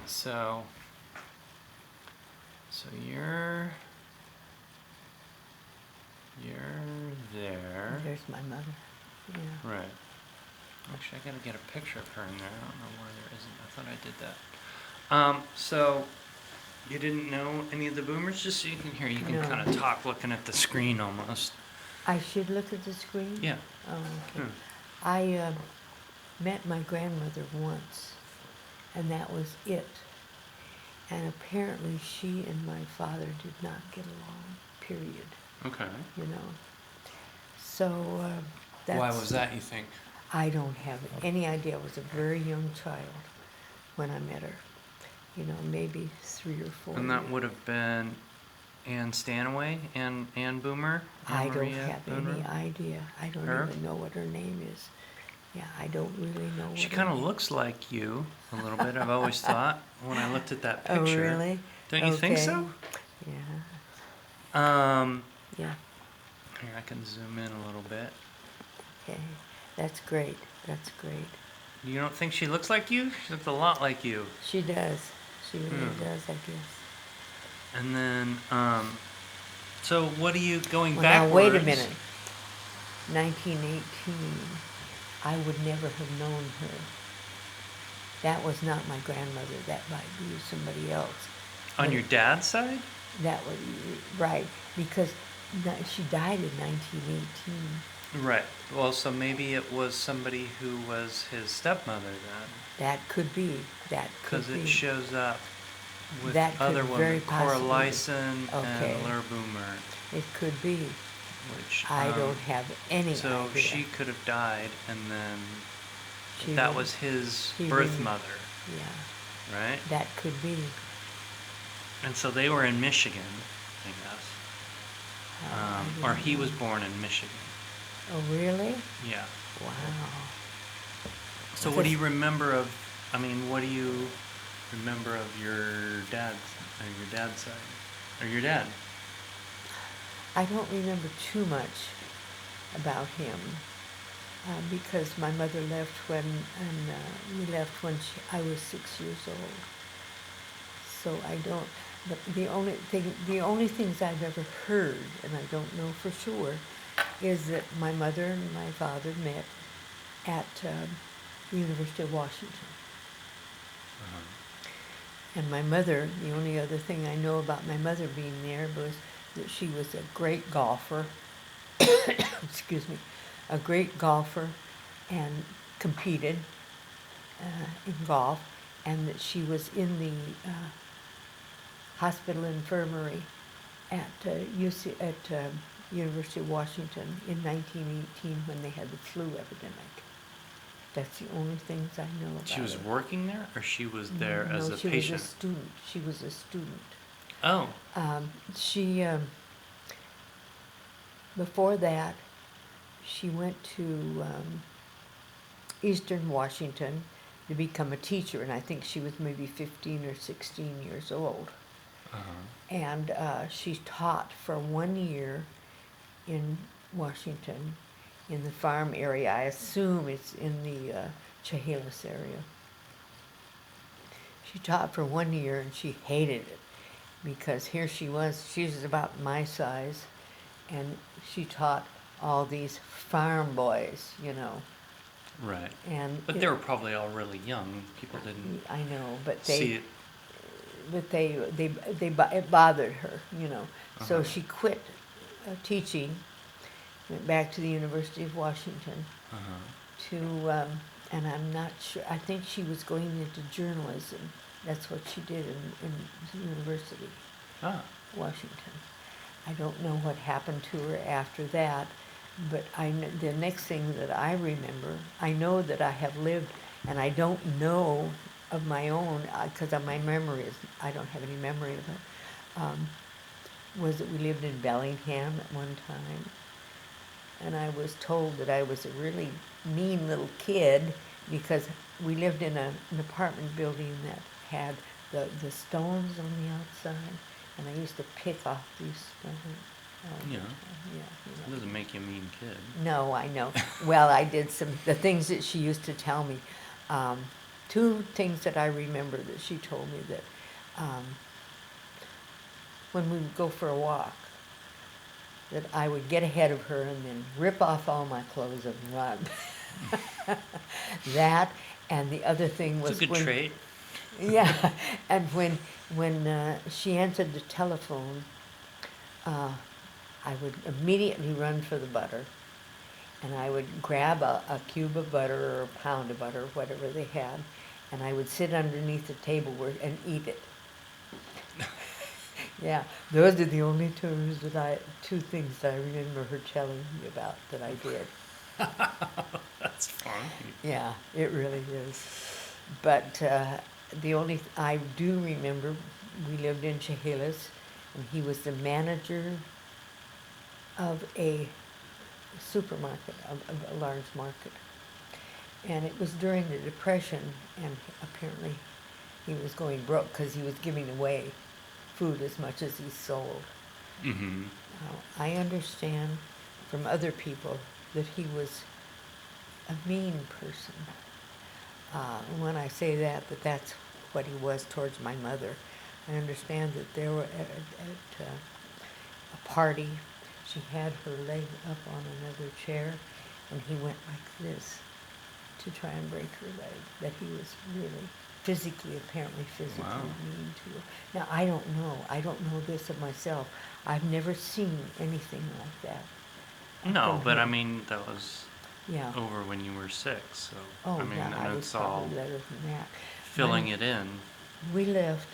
So you're there. There's my mother. Yeah. Right. Actually, I gotta get a picture of her in there. I don't know why there isn't. I thought I did that. So you didn't know any of the boomers? Just so you can hear, you can No. kind of talk looking at the screen almost. I should look at the screen? Yeah. Oh, okay. Hmm. I met my grandmother once, and that was it. And apparently she and my father did not get along, period, Okay. you know. So that's... Why was that, you think? I don't have any idea. I was a very young child when I met her. You know, maybe 3 or 4 And that years. would have been Ann Stanaway, Ann Boomer? I Ann don't Maria have Boomer? any idea. I don't Her? even know what her name is. Yeah, I don't really know what She her kind of name- looks like you a little bit, I've always thought, when I looked at that Oh, picture. really? Don't you think so? Yeah. Yeah. Here, I can zoom in a little bit. Okay. That's great. That's great. You don't think she looks like you? She looks a lot like you. She does. She really Hmm. does, I guess. And then, so what are you going Well, backwards? now, wait a minute. 1918. I would never have known her. That was not my grandmother. That might be somebody else. On But your dad's side? that was right, because she died in 1918. Right. Well, so maybe it was somebody who was his stepmother then. That could be. That could Because be. it shows up with That could other very women, Cora possibly be. Lyson Okay. and Laura Boomer, It could be. which I don't have any so idea. she could have died, and then She that really- was his she birth really- mother, Yeah, right? that could be. And so they were in Michigan, I guess, I or don't he know. was born in Michigan. Oh, really? Yeah. Wow. So what do you remember of? I mean, what do you remember of your dad's side, or your dad? I don't remember too much about him because my mother left we left when I was 6 years old. So I don't. The only things I've ever heard, and I don't know for sure, is that my mother and my father met at the University of Washington. And my mother, the only other thing I know about my mother being there was that she was a great golfer, excuse me, a great golfer, and competed in golf, and that she was in the hospital infirmary at University of Washington in 1918 when they had the flu epidemic. That's the only things I know about She was her. working there, or she was there as a she patient? was a student. She was a student. Oh. She, before that, she went to Eastern Washington to become a teacher, and I think she was maybe 15 or 16 years old. And she taught for 1 year in Washington, in the farm area. I assume it's in the Chehalis area. She taught for 1 year, and she hated it because here she was about my size, and she taught all these farm boys, you know. Right. And But they were probably all really young. People didn't I know, but see it. it bothered her, you know. So Uh-huh. she quit teaching, went back to the University of Washington to, and I'm not sure, I think she was going into journalism. That's what she did in the University, Ah. Washington. I don't know what happened to her after that, but the next thing that I remember, I know that I have lived, and I don't know of my own, because my memory is, I don't have any memory of it, was that we lived in Bellingham at one time, and I was told that I was a really mean little kid because we lived in an apartment building that had the stones on the outside, and I used to pick off these stones. Yeah. Yeah, That doesn't make you a mean kid. no, I know. Well, I did the things that she used to tell me, two things that I remember that she told me that when we would go for a walk, that I would get ahead of her and then rip off all my clothes and run. That, and the other thing It's a was good when, trait. yeah, and when she answered the telephone, I would immediately run for the butter, and I would grab a cube of butter or a pound of butter, whatever they had, and I would sit underneath the table and eat it. Yeah, those are the only two things that I remember her telling me about that I did. That's fun. Yeah, it really is. But I do remember, we lived in Chehalis, and he was the manager of a supermarket, of a large market. And it was during the Depression, and apparently he was going broke because he was giving away food as much as he sold. Mm-hmm. I understand from other people that he was a mean person. When I say that that's what he was towards my mother. I understand that there were at a party, she had her leg up on another chair, and he went like this to try and break her leg. That he was really apparently physically Wow. mean to her. Now, I don't know. I don't know this of myself. I've never seen anything like that. No, from but I him. mean, that was Yeah. over when you were 6, so Oh, I mean, yeah, and I was it's all probably better than that. filling it in. We lived,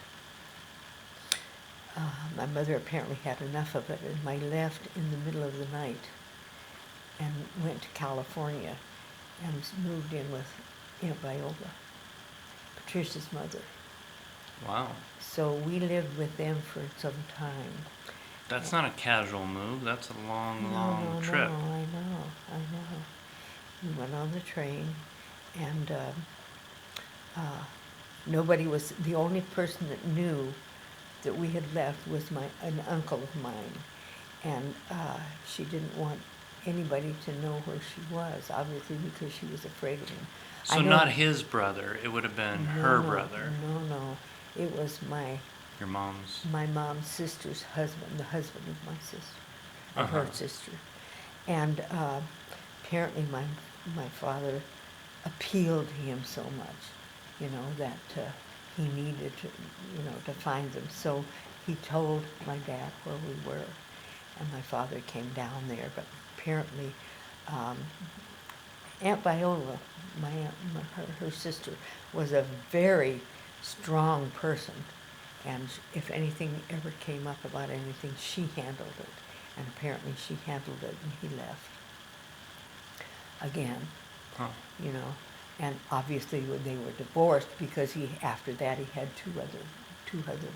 my mother apparently had enough of it, and I left in the middle of the night and went to California and moved in with Aunt Viola, Patricia's mother. Wow. So we lived with them for some time. That's not a casual move. That's a long, long No, trip. I know. We went on the train, and nobody was, the only person that knew that we had left was an uncle of mine, and she didn't want anybody to know where she was, obviously because she was afraid of him. So not his brother. It would have been her brother. No, it was Your mom's. my mom's sister's husband, the husband of my sister, of Uh-huh. her sister, and apparently my father appealed to him so much, that he needed to find them. So he told my dad where we were, and my father came down there. But apparently, Aunt Viola, my aunt, her sister, was a very strong person, and if anything ever came up about anything, she handled it. And apparently, she handled it, and he left again. Huh. And obviously they were divorced because after that he had two other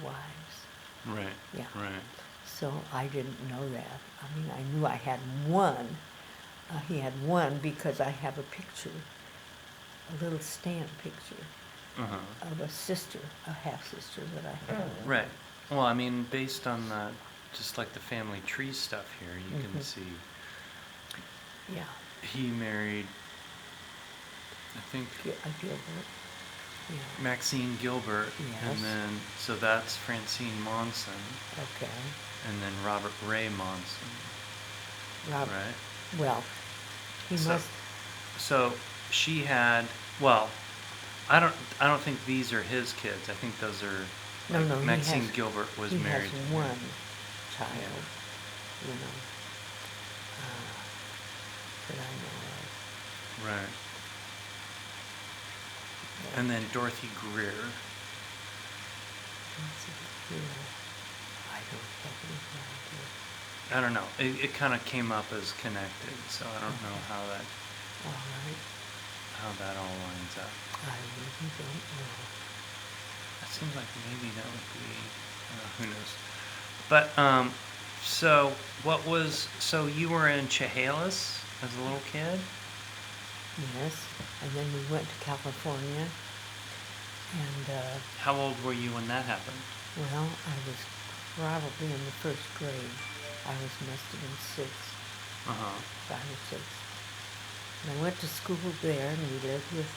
wives. Right. Yeah. Right. So I didn't know that. I mean, I knew I had one. He had one because I have a picture, a little stamp picture Uh-huh. of a sister, a half-sister that I had. Right. Well, I mean, based on just like the family tree stuff here, you can Mhm. see Yeah. he married, I think, Gilbert. Yeah. Maxine Gilbert, Yes. and then so that's Francine Monson, Okay. and then Robert Ray Monson, Robert. right? Well, he So- must. So she had, well, I don't think these are his kids. I think those are. No, like, no, Maxine Gilbert was he married. has to one child, that I know of. Right. And then Dorothy Greer. I don't have any idea. I don't know. It kind of came up as connected, so I don't know how All right, that all lines up. I really don't know. That seems like maybe that would be, who knows. But so you were in Chehalis as a little kid? Yes, and then we went to California, and How old were you when that happened? well, I was probably in the first grade. Must have been 6, Uh-huh. 5 or 6. And I went to school there, and we lived with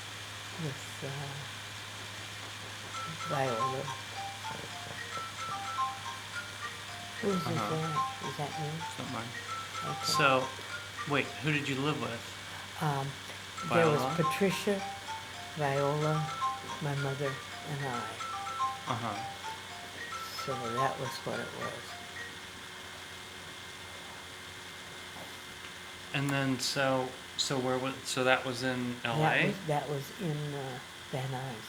Viola. Whose is Uh-huh. that? Is that It's not mine. you? Okay. So, wait, who did you live with? Um, there was Viola? Patricia, Viola, my mother, and I. Uh-huh. So that was what it was. And then, so where was, so that was in That LA? was that was in Van Nuys,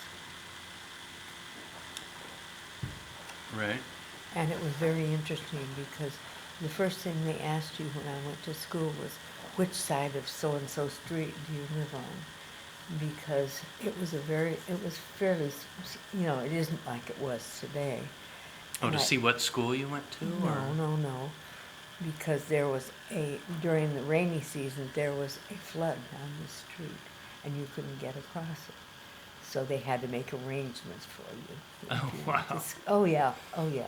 Right. and it was very interesting because the first thing they asked you when I went to school was, which side of so and so street do you live on? Because it was fairly, it isn't like it was today. Oh, And to see what school you went to, or? no, because during the rainy season, there was a flood on the street, and you couldn't get across it. So they had to make arrangements for you. Oh, wow. Oh, yeah, oh, yeah.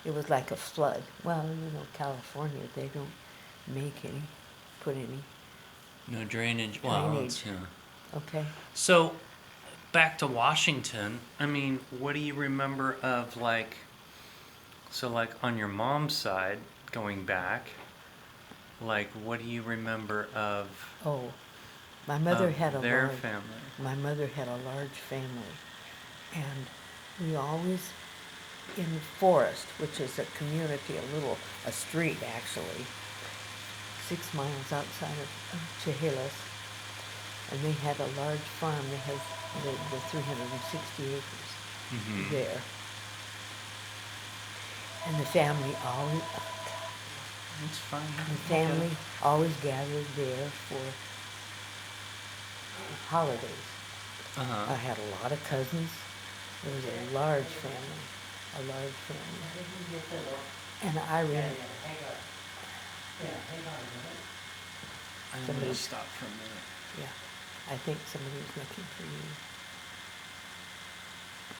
It was like a flood. Well, California, they don't put any No drainage. Well, it's, drainage, yeah. okay? So, back to Washington. I mean, what do you remember of like on your mom's side, going back, like what do you remember of Oh, my mother had a their large, family? my mother had a large family, and we always, in Forest, which is a community, a street actually, 6 miles outside of Chehalis, and they had a large farm. They had the 360 acres Mm-hmm. there, and the family It's fine. always gathered there for holidays. Uh-huh. I had a lot of cousins. It was a large family, a large family. And I remember, I'm gonna somebody, stop for a minute. yeah, I think somebody was looking for you.